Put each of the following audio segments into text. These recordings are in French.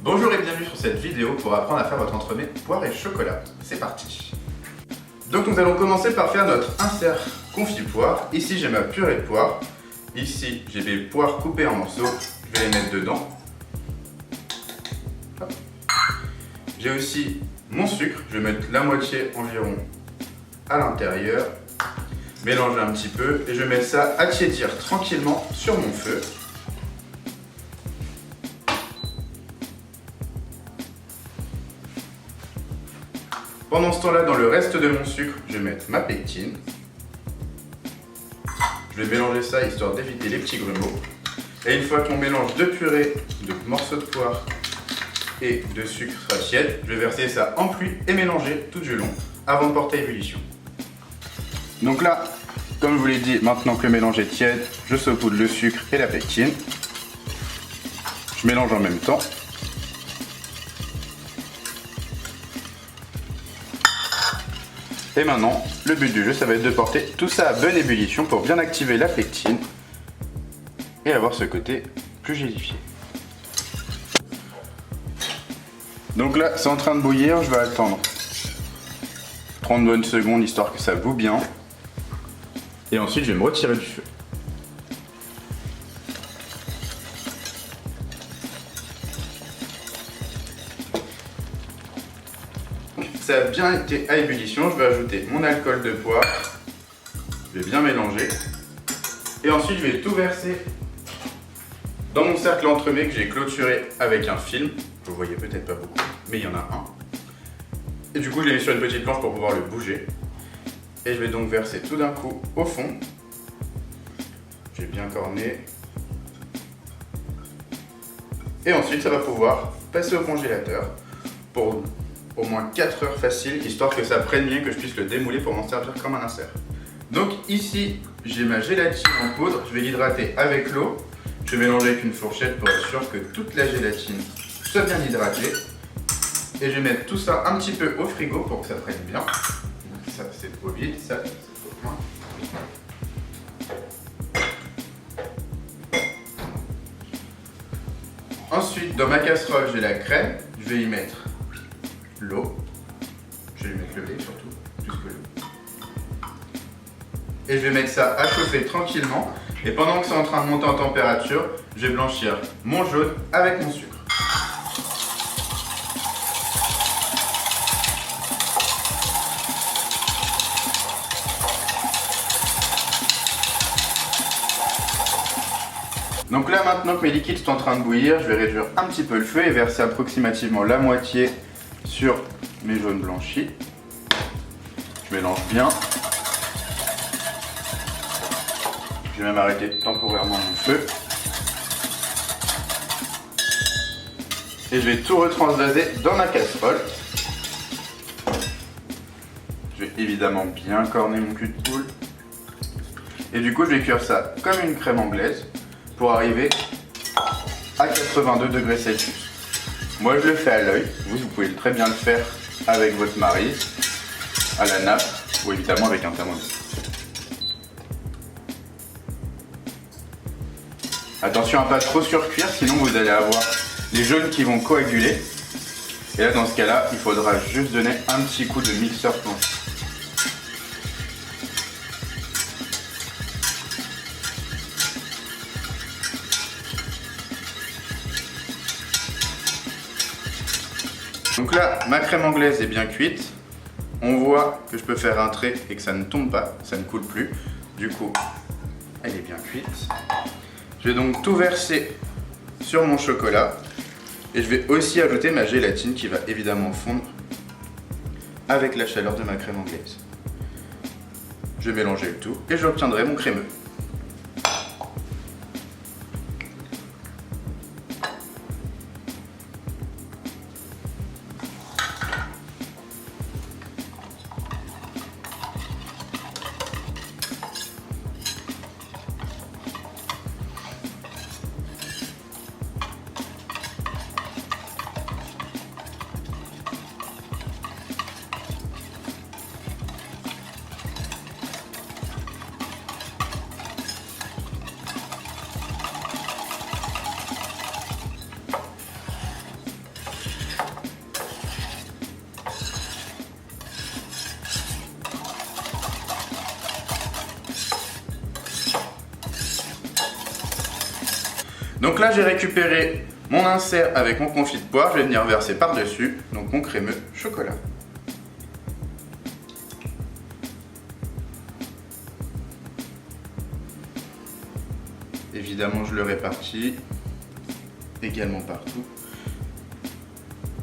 Bonjour et bienvenue sur cette vidéo pour apprendre à faire votre entremets poire et chocolat. C'est parti. Donc nous allons commencer par faire notre insert confit poire. Ici j'ai ma purée de poire. Ici j'ai des poires coupées en morceaux. Je vais les mettre dedans. J'ai aussi mon sucre. Je vais mettre la moitié environ à l'intérieur. Mélanger un petit peu et je vais mettre ça à tiédir tranquillement sur mon feu. Pendant ce temps-là, dans le reste de mon sucre, je vais mettre ma pectine. Je vais mélanger ça histoire d'éviter les petits grumeaux. Et une fois que mon mélange de purée, de morceaux de poire et de sucre sera tiède, je vais verser ça en pluie et mélanger tout du long avant de porter à ébullition. Donc là, comme je vous l'ai dit, maintenant que le mélange est tiède, je saupoudre le sucre et la pectine. Je mélange en même temps. Et maintenant, le but du jeu, ça va être de porter tout ça à bonne ébullition pour bien activer la pectine et avoir ce côté plus gélifié. Donc là, c'est en train de bouillir, je vais attendre 30 bonnes secondes histoire que ça bout bien. Et ensuite, je vais me retirer du feu. Ça a bien été à ébullition, je vais ajouter mon alcool de poire, je vais bien mélanger et ensuite je vais tout verser dans mon cercle entremets que j'ai clôturé avec un film. Vous voyez peut-être pas beaucoup, mais il y en a un. Et du coup je l'ai mis sur une petite planche pour pouvoir le bouger. Et je vais donc verser tout d'un coup au fond. J'ai bien corné. Et ensuite ça va pouvoir passer au congélateur pour au moins 4 heures facile, histoire que ça prenne bien, que je puisse le démouler pour m'en servir comme un insert. Donc ici, j'ai ma gélatine en poudre, je vais l'hydrater avec l'eau. Je vais mélanger avec une fourchette pour être sûr que toute la gélatine soit bien hydratée. Et je vais mettre tout ça un petit peu au frigo pour que ça prenne bien. Ça c'est trop vite, ça c'est trop moins. Ensuite, dans ma casserole, j'ai la crème, je vais y mettre l'eau, je vais lui mettre le lait surtout, plus que l'eau. Et je vais mettre ça à chauffer tranquillement. Et pendant que c'est en train de monter en température, je vais blanchir mon jaune avec mon sucre. Donc là maintenant que mes liquides sont en train de bouillir, je vais réduire un petit peu le feu et verser approximativement la moitié sur mes jaunes blanchis. Je mélange bien. Je vais même arrêter temporairement mon feu. Et je vais tout retransvaser dans ma casserole. Je vais évidemment bien corner mon cul de poule. Et du coup je vais cuire ça comme une crème anglaise pour arriver à 82 degrés Celsius. Moi je le fais à l'œil, vous pouvez très bien le faire avec votre maryse, à la nappe ou évidemment avec un thermomètre. Attention à pas trop surcuire, sinon vous allez avoir les jaunes qui vont coaguler. Et là dans ce cas là, il faudra juste donner un petit coup de mixeur planche. Donc là, ma crème anglaise est bien cuite. On voit que je peux faire un trait et que ça ne tombe pas, ça ne coule plus. Du coup, elle est bien cuite. Je vais donc tout verser sur mon chocolat. Et je vais aussi ajouter ma gélatine qui va évidemment fondre avec la chaleur de ma crème anglaise. Je vais mélanger le tout et j'obtiendrai mon crémeux. Donc là j'ai récupéré mon insert avec mon confit de poire, je vais venir verser par-dessus donc mon crémeux chocolat. Évidemment je le répartis également partout.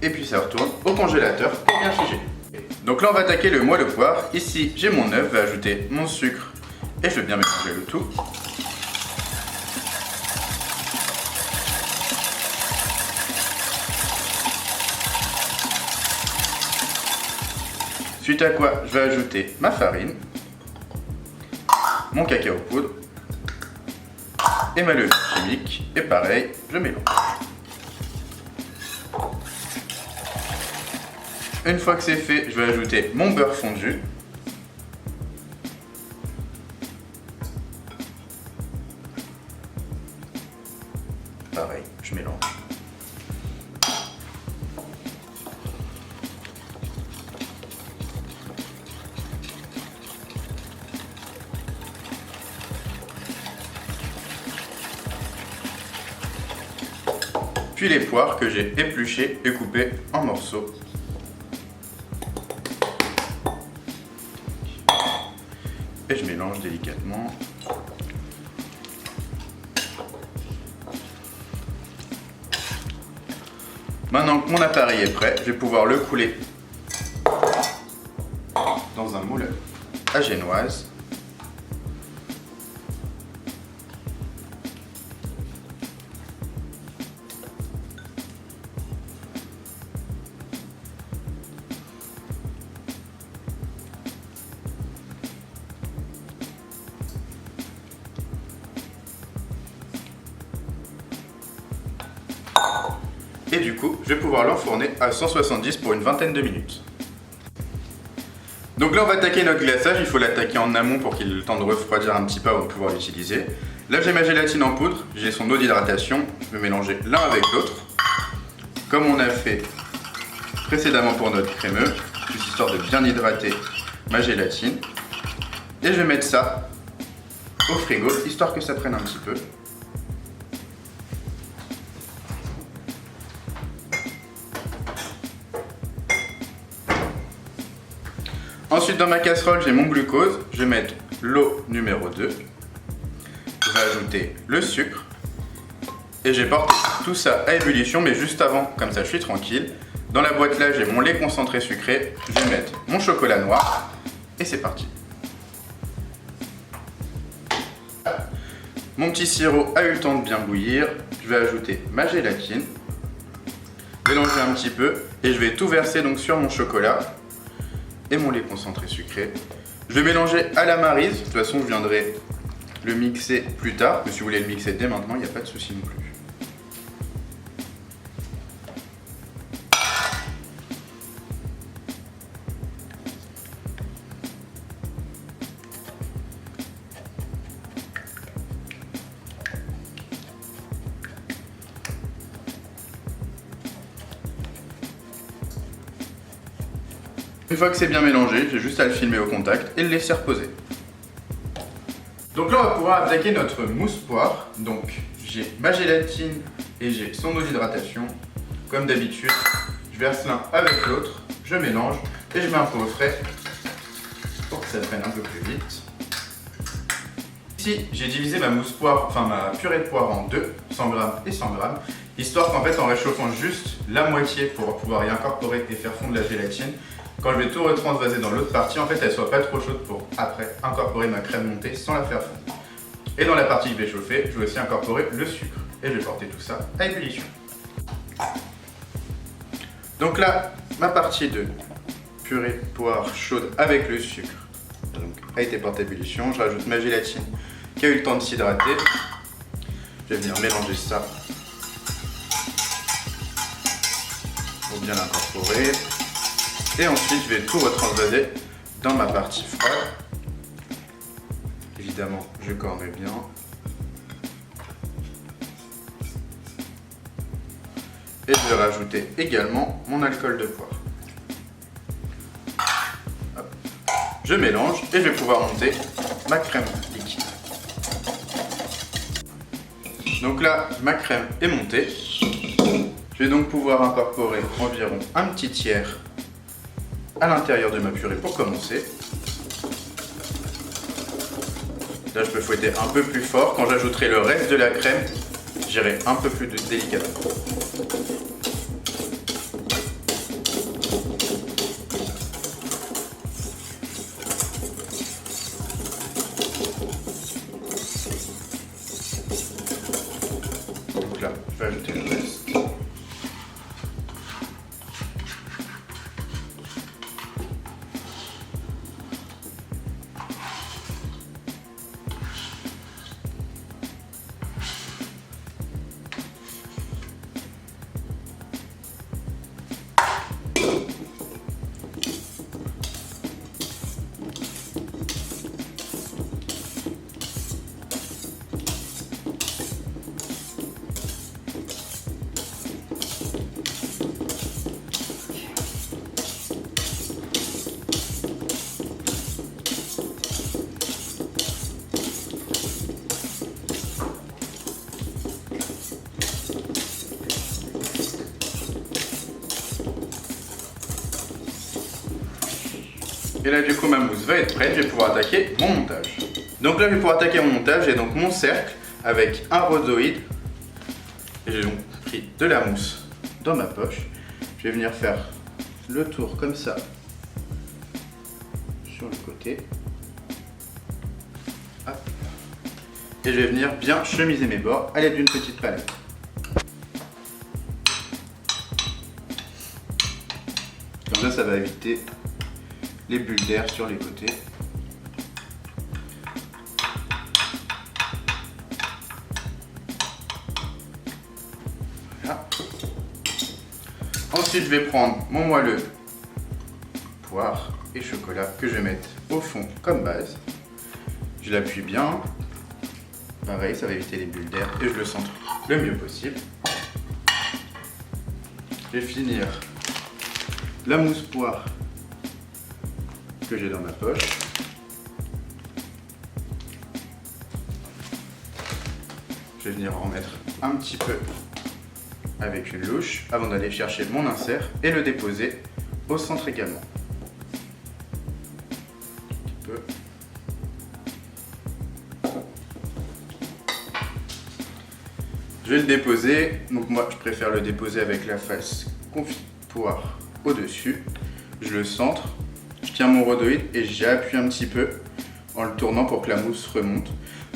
Et puis ça retourne au congélateur pour bien figer. Donc là on va attaquer le moelle de poire. Ici j'ai mon œuf, je vais ajouter mon sucre et je vais bien mélanger le tout. Suite à quoi je vais ajouter ma farine, mon cacao poudre et ma levure chimique. Et pareil, je mélange. Une fois que c'est fait, je vais ajouter mon beurre fondu. Pareil, je mélange. Puis les poires que j'ai épluchées et coupées en morceaux. Et je mélange délicatement. Maintenant que mon appareil est prêt, je vais pouvoir le couler dans un moule à génoise. Et du coup, je vais pouvoir l'enfourner à 170 pour une vingtaine de minutes. Donc là, on va attaquer notre glaçage. Il faut l'attaquer en amont pour qu'il ait le temps de refroidir un petit peu avant de pouvoir l'utiliser. Là, j'ai ma gélatine en poudre, j'ai son eau d'hydratation. Je vais mélanger l'un avec l'autre, comme on a fait précédemment pour notre crémeux, juste histoire de bien hydrater ma gélatine. Et je vais mettre ça au frigo, histoire que ça prenne un petit peu. Ensuite, dans ma casserole, j'ai mon glucose. Je vais mettre l'eau numéro 2. Je vais ajouter le sucre. Et j'ai porté tout ça à ébullition, mais juste avant, comme ça je suis tranquille. Dans la boîte là, j'ai mon lait concentré sucré. Je vais mettre mon chocolat noir. Et c'est parti. Mon petit sirop a eu le temps de bien bouillir. Je vais ajouter ma gélatine. Mélanger un petit peu. Et je vais tout verser donc sur mon chocolat et mon lait concentré sucré. Je vais mélanger à la maryse. De toute façon, je viendrai le mixer plus tard. Mais si vous voulez le mixer dès maintenant, il n'y a pas de souci non plus. Une fois que c'est bien mélangé, j'ai juste à le filmer au contact et le laisser reposer. Donc là, on va pouvoir attaquer notre mousse poire. Donc j'ai ma gélatine et j'ai son eau d'hydratation. Comme d'habitude, je verse l'un avec l'autre, je mélange et je mets un peu au frais pour que ça prenne un peu plus vite. Ici, j'ai divisé ma mousse poire, enfin ma purée de poire en deux, 100 g et 100 g, histoire qu'en fait, en réchauffant juste la moitié pour pouvoir y incorporer et faire fondre la gélatine, quand je vais tout retransvaser dans l'autre partie, en fait, elle soit pas trop chaude pour après incorporer ma crème montée sans la faire fondre. Et dans la partie que je vais chauffer, je vais aussi incorporer le sucre. Et je vais porter tout ça à ébullition. Donc là, ma partie de purée de poire chaude avec le sucre a été portée à ébullition. Je rajoute ma gélatine qui a eu le temps de s'hydrater. Je vais venir mélanger ça pour bien l'incorporer. Et ensuite, je vais tout retransvaser dans ma partie froide. Évidemment, je corne bien. Et je vais rajouter également mon alcool de poire. Hop. Je mélange et je vais pouvoir monter ma crème liquide. Donc là, ma crème est montée. Je vais donc pouvoir incorporer environ un petit tiers à l'intérieur de ma purée pour commencer. Là, je peux fouetter un peu plus fort. Quand j'ajouterai le reste de la crème, j'irai un peu plus délicatement. Donc là, je vais ajouter le reste. Et là du coup ma mousse va être prête, je vais pouvoir attaquer mon montage. Donc là je vais pouvoir attaquer mon montage, j'ai donc mon cercle avec un rhodoïde. Et j'ai donc pris de la mousse dans ma poche. Je vais venir faire le tour comme ça sur le côté. Hop. Et je vais venir bien chemiser mes bords à l'aide d'une petite palette. Comme ça va éviter les bulles d'air sur les côtés. Voilà. Ensuite, je vais prendre mon moelleux poire et chocolat que je vais mettre au fond comme base. Je l'appuie bien. Pareil, ça va éviter les bulles d'air et je le centre le mieux possible. Je vais finir la mousse poire que j'ai dans ma poche. Je vais venir en remettre un petit peu avec une louche avant d'aller chercher mon insert et le déposer au centre également. Un petit peu. Je vais le déposer, donc moi je préfère le déposer avec la face confit poire au-dessus. Je le centre. Je tiens mon rhodoïde et j'appuie un petit peu en le tournant pour que la mousse remonte.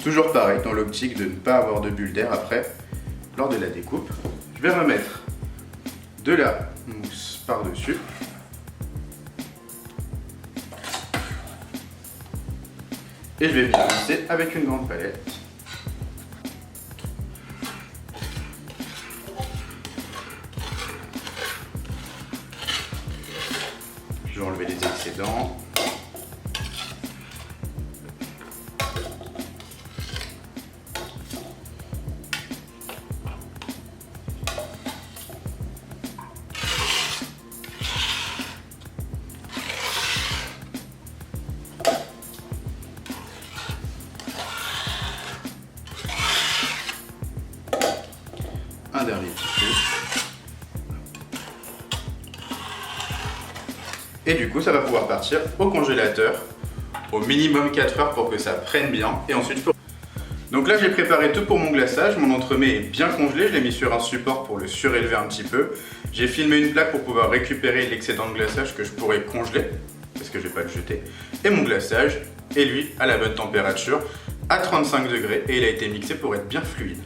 Toujours pareil, dans l'optique de ne pas avoir de bulles d'air après, lors de la découpe. Je vais remettre de la mousse par-dessus. Et je vais venir lisser avec une grande palette. Je vais enlever les excédents. Un dernier petit peu. Et du coup, ça va pouvoir partir au congélateur au minimum 4 heures pour que ça prenne bien. Et ensuite, je peux... Donc là, j'ai préparé tout pour mon glaçage. Mon entremets est bien congelé. Je l'ai mis sur un support pour le surélever un petit peu. J'ai filmé une plaque pour pouvoir récupérer l'excédent de glaçage que je pourrais congeler, parce que je ne vais pas le jeter. Et mon glaçage est lui à la bonne température, à 35 degrés. Et il a été mixé pour être bien fluide.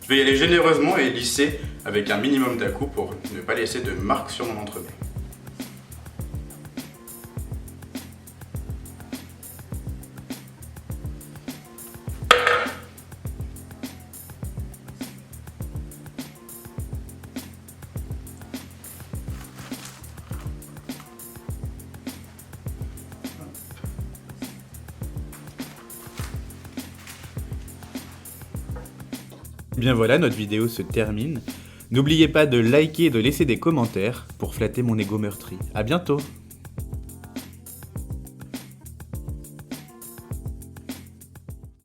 Je vais y aller généreusement et lisser avec un minimum d'à-coups pour ne pas laisser de marques sur mon entremets. Bien voilà, notre vidéo se termine. N'oubliez pas de liker et de laisser des commentaires pour flatter mon ego meurtri. À bientôt!